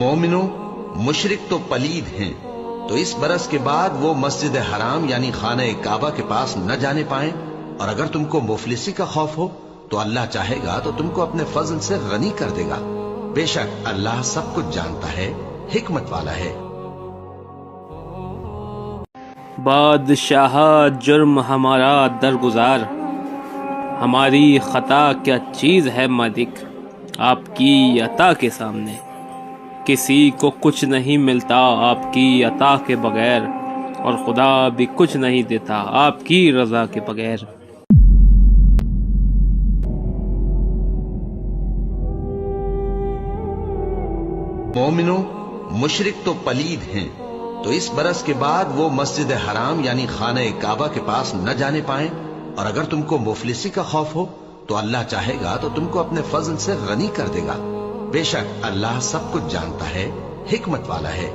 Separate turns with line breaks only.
مومنو، مشرک تو پلید ہیں، تو اس برس کے بعد وہ مسجد حرام یعنی خانہ کعبہ کے پاس نہ جانے پائیں، اور اگر تم کو مفلسی کا خوف ہو تو اللہ چاہے گا تو تم کو اپنے فضل سے غنی کر دے گا۔ بے شک اللہ سب کچھ جانتا ہے، حکمت والا ہے۔
بادشاہ جرم ہمارا درگزار، ہماری خطا کیا چیز ہے مالک آپ کی عطا کے سامنے۔ کسی کو کچھ نہیں ملتا آپ کی عطا کے بغیر، اور خدا بھی کچھ نہیں دیتا آپ کی رضا کے بغیر۔
مومنو، مشرک تو پلید ہیں، تو اس برس کے بعد وہ مسجد حرام یعنی خانہ کعبہ کے پاس نہ جانے پائیں، اور اگر تم کو مفلسی کا خوف ہو تو اللہ چاہے گا تو تم کو اپنے فضل سے غنی کر دے گا۔ بے شک اللہ سب کچھ جانتا ہے، حکمت والا ہے۔